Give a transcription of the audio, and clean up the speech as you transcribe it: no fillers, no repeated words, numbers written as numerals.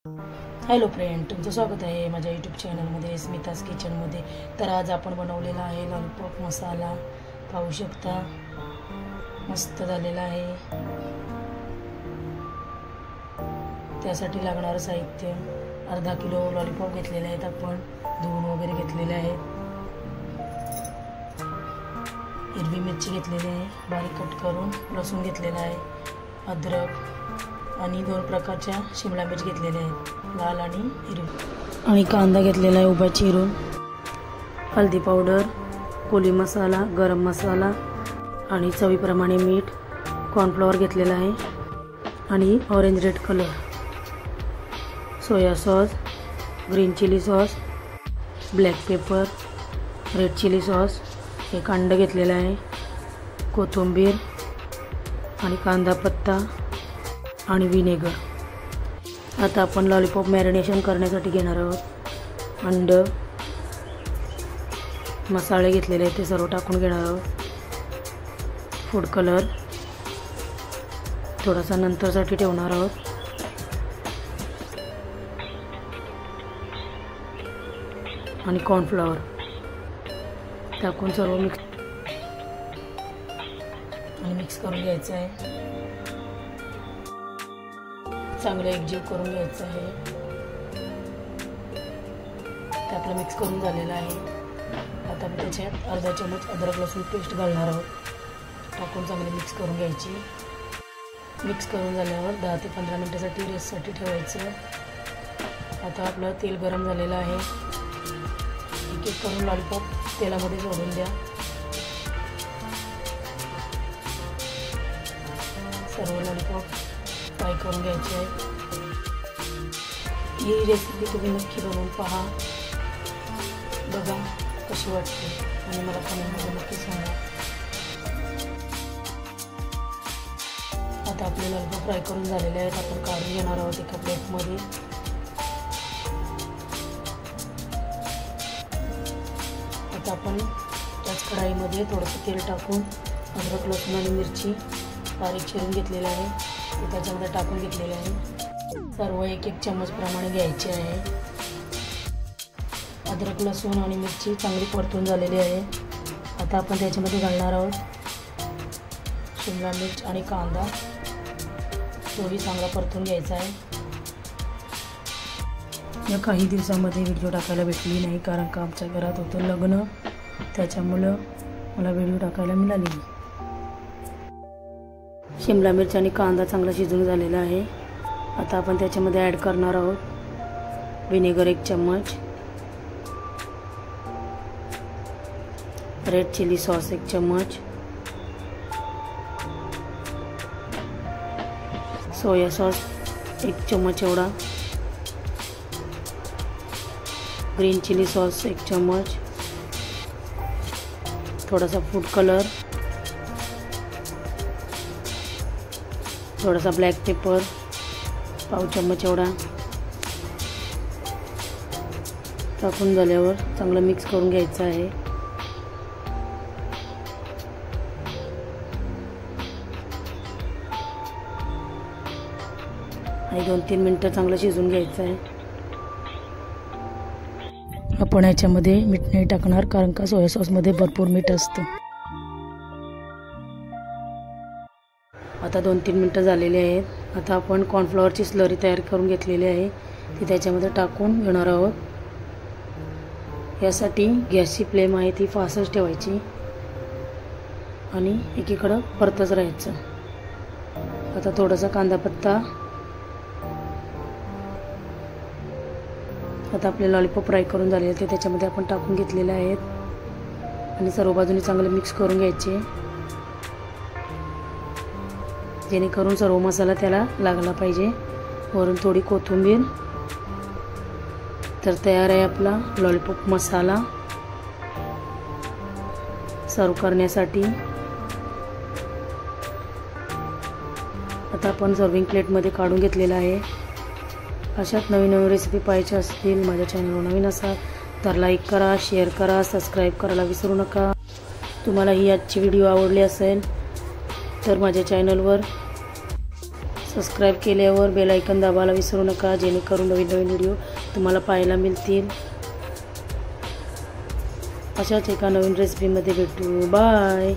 Hello friend, तुमचं स्वागत आहे माझ्या यूट्यूब चॅनलमध्ये स्मिताज किचनमध्ये। तर आज आपण बनवलेला आहे लॉलीपॉप मसाला। पाहू शकता मस्त झालेला आहे। त्यासाठी लागणारं साहित्य अर्धा किलो लॉलीपॉप घेतलेले आहेत आपण, धुवून वगैरे घेतलेले आहेत। हिरवी मिरची घेतलेली आहे बारीक कट करून, लसूण घेतलेला आहे, अद्रक आणि 2 प्रकारच्या शिमला मिर्च घेतलेल्या आहेत, लाल आणि हिरवी, आणि कांदा घेतलेला आहे उभा चिरून, हळदी पावडर, कोली मसाला, गरम मसाला आणि चवीप्रमाणे मीठ, कॉर्नफ्लॉवर घेतलेला आहे आणि orange red colour, soya sauce, green chilli sauce, black pepper, red chilli sauce, एक अंड घेतलेला आहे, कोथिंबीर आणि कांदा पत्ता आणि विनेगर। आता आपण लॉलीपॉप मॅरिनेशन करण्यासाठी घेणार आहोत। अंड, मसाले घेतलेले ते सर्व टाकून घेणार आहोत। फूड कलर थोडासा नंतरसाठी ठेवणार आहोत। आणि कॉर्नफ्लॉवर टाकून सर्व मिक्स करून घ्यायचं आहे। चांगलं एकजीव करून घ्यायचं आहे। ते आपलं मिक्स करून झालेलं आहे। आता आपण त्याच्यात अर्धा चमच अद्रक लसूण पेस्ट घालणार आहोत, टाकून चांगले मिक्स करून घ्यायची। मिक्स करून झाल्यावर 10 ते 15 मिनिटासाठी रेस्टसाठी ठेवायचं। आता आपलं तेल गरम झालेलं आहे। एक एक करून लॉलीपॉप तेलामध्ये सोडून द्या। सर्व लॉलीपॉप फ्राय करून घ्यायचे आहे। ही रेसिपी तुम्ही नक्की बनवून पहा, बघा कशी वाटते आणि मला कमेंटमध्ये नक्की सांगा। आता आपले लॉलीपॉप फ्राय करून झालेले आहेत, आपण काढून घेणार आहोत एका प्लेटमध्ये। आता आपण त्याच कढाईमध्ये थोडंसं तेल टाकून अद्रक लसूण आणि मिरची बारीक चिरून घेतलेलं आहे ते त्याच्यामध्ये टाकून घेतलेले आहे। सर्व एक चम्मच प्रमाणे घ्यायचे आहे। अद्रक लसूण आणि मिरची चांगली परतून झालेली आहे। आता आपण त्याच्यामध्ये घालणार आहोत शिमला मिर्च आणि कांदा, तोही चांगला परतून घ्यायचा आहे। या काही दिवसामध्ये व्हिडिओ टाकायला भेटली नाही, कारण का आमच्या घरात होतं लग्न, त्याच्यामुळं मला व्हिडिओ टाकायला मिळाली। शिमला मिर्च आणि कांदा चांगला शिजून झालेला आहे। आता आपण त्याच्यामध्ये ॲड करणार आहोत विनेगर 1 चम्मच, रेड चिली सॉस 1 चम्मच, सोया सॉस 1 चम्मच एवढा, ग्रीन चिली सॉस 1 चम्मच, थोडासा फूड कलर, थोडासा ब्लॅक पेपर पाव चम्मच एवढा टाकून झाल्यावर चांगलं मिक्स करून घ्यायचं आहे। आणि 2-3 मिनिटं चांगलं शिजून घ्यायचं आहे। आपण याच्यामध्ये मीठ नाही टाकणार, कारण का सोया सॉसमध्ये भरपूर मीठ असतं। आता 2-3 मिनिटं झालेले आहेत। आता आपण कॉर्नफ्लॉवरची स्लरी तयार करून घेतलेली आहे, ती त्याच्यामध्ये टाकून घेणार आहोत। यासाठी गॅसची फ्लेम आहे ती फास्टच ठेवायची आणि एकीकडं परतच राहायचं। आता थोडासा कांदा पत्ता, आता आपले लॉलीपॉप फ्राय करून झालेले ते त्याच्यामध्ये आपण टाकून घेतलेले आहेत आणि सर्व बाजूने चांगले मिक्स करून घ्यायचे, जेणेकरून सर्व मसाला त्याला लागला पाहिजे। वरून थोडी कोथिंबीर। तर तयार आहे आपला लॉलीपॉप मसाला सर्व करण्यासाठी। आता आपण सर्विंग प्लेटमध्ये काढून घेतलेला आहे। अशाच नवीन नवीन रेसिपी पाहायच्या असतील, माझ्या चॅनलवर नवीन असाल तर लाईक करा, शेअर करा, सबस्क्राईब करायला विसरू नका। तुम्हाला ही आजची व्हिडिओ आवडली असेल तर माझ्या चॅनलवर सबस्क्राईब केल्यावर बेल आयकॉन दाबायला विसरू नका, जेणेकरून नवीन नवीन व्हिडिओ तुम्हाला पाहायला मिळतील. अशाच एका नवीन रेसिपीमध्ये भेटू. बाय.